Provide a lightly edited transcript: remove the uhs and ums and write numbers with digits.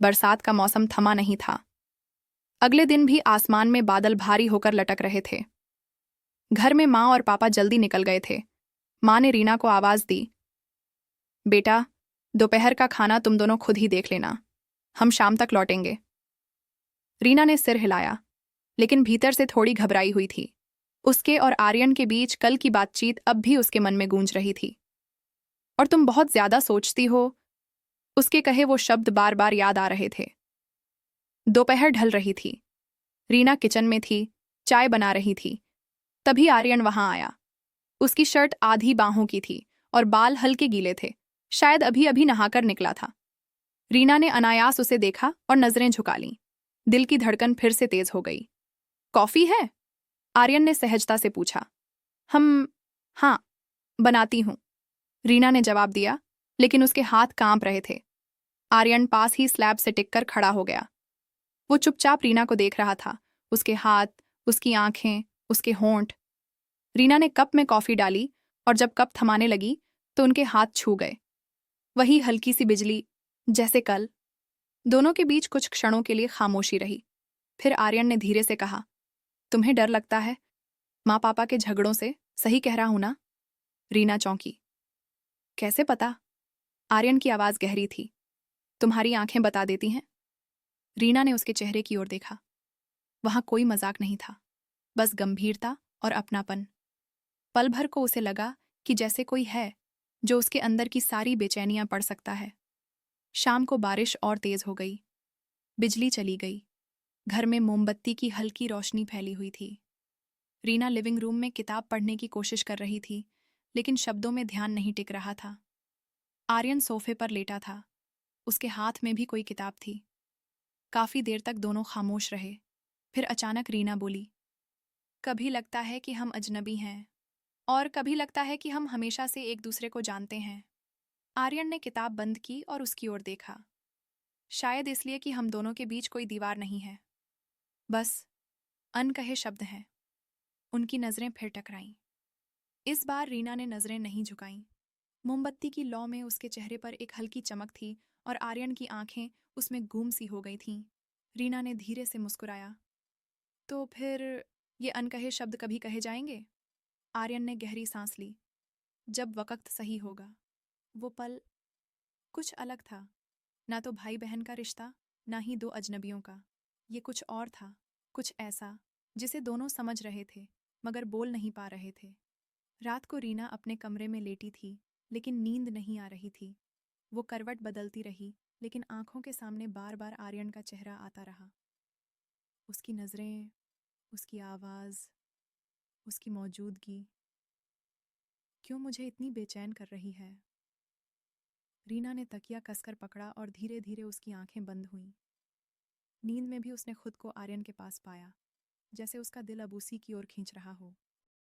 बरसात का मौसम थमा नहीं था। अगले दिन भी आसमान में बादल भारी होकर लटक रहे थे। घर में माँ और पापा जल्दी निकल गए थे। माँ ने रीना को आवाज दी, बेटा, दोपहर का खाना तुम दोनों खुद ही देख लेना, हम शाम तक लौटेंगे। रीना ने सिर हिलाया, लेकिन भीतर से थोड़ी घबराई हुई थी। उसके और आर्यन के बीच कल की बातचीत अब भी उसके मन में गूंज रही थी। और तुम बहुत ज्यादा सोचती हो, उसके कहे वो शब्द बार बार याद आ रहे थे। दोपहर ढल रही थी। रीना किचन में थी, चाय बना रही थी। तभी आर्यन वहां आया। उसकी शर्ट आधी बाहों की थी और बाल हल्के गीले थे, शायद अभी अभी नहाकर निकला था। रीना ने अनायास उसे देखा और नजरें झुका लीं। दिल की धड़कन फिर से तेज हो गई। कॉफी है? आर्यन ने सहजता से पूछा। हम हाँ, बनाती हूं, रीना ने जवाब दिया, लेकिन उसके हाथ कांप रहे थे। आर्यन पास ही स्लैब से टिककर खड़ा हो गया। वो चुपचाप रीना को देख रहा था, उसके हाथ, उसकी आंखें, उसके होंठ। रीना ने कप में कॉफी डाली और जब कप थमाने लगी तो उनके हाथ छू गए। वही हल्की सी बिजली, जैसे कल। दोनों के बीच कुछ क्षणों के लिए खामोशी रही। फिर आर्यन ने धीरे से कहा, तुम्हें डर लगता है माँ पापा के झगड़ों से? सही कह रहा हूं ना? रीना चौंकी। कैसे पता? आर्यन की आवाज गहरी थी। तुम्हारी आंखें बता देती हैं। रीना ने उसके चेहरे की ओर देखा। वहां कोई मजाक नहीं था, बस गंभीरता और अपनापन। पल भर को उसे लगा कि जैसे कोई है जो उसके अंदर की सारी बेचैनियां पढ़ सकता है। शाम को बारिश और तेज हो गई। बिजली चली गई। घर में मोमबत्ती की हल्की रोशनी फैली हुई थी। रीना लिविंग रूम में किताब पढ़ने की कोशिश कर रही थी, लेकिन शब्दों में ध्यान नहीं टिक रहा था। आर्यन सोफे पर लेटा था, उसके हाथ में भी कोई किताब थी। काफी देर तक दोनों खामोश रहे। फिर अचानक रीना बोली, कभी लगता है कि हम अजनबी हैं और कभी लगता है कि हम हमेशा से एक दूसरे को जानते हैं। आर्यन ने किताब बंद की और उसकी ओर देखा। शायद इसलिए कि हम दोनों के बीच कोई दीवार नहीं है, बस अनकहे शब्द हैं। उनकी नजरें फिर टकराईं। इस बार रीना ने नजरें नहीं झुकाईं। मोमबत्ती की लौ में उसके चेहरे पर एक हल्की चमक थी और आर्यन की आंखें उसमें गुम सी हो गई थीं। रीना ने धीरे से मुस्कुराया, तो फिर ये अनकहे शब्द कभी कहे जाएंगे? आर्यन ने गहरी सांस ली। जब वक्त सही होगा। वो पल कुछ अलग था। ना तो भाई बहन का रिश्ता, ना ही दो अजनबियों का। ये कुछ और था, कुछ ऐसा जिसे दोनों समझ रहे थे मगर बोल नहीं पा रहे थे। रात को रीना अपने कमरे में लेटी थी, लेकिन नींद नहीं आ रही थी। वो करवट बदलती रही, लेकिन आंखों के सामने बार बार आर्यन का चेहरा आता रहा। उसकी नजरें, उसकी आवाज, उसकी मौजूदगी क्यों मुझे इतनी बेचैन कर रही है? रीना ने तकिया कसकर पकड़ा और धीरे धीरे उसकी आंखें बंद हुईं। नींद में भी उसने खुद को आर्यन के पास पाया, जैसे उसका दिल अब उसी की ओर खींच रहा हो।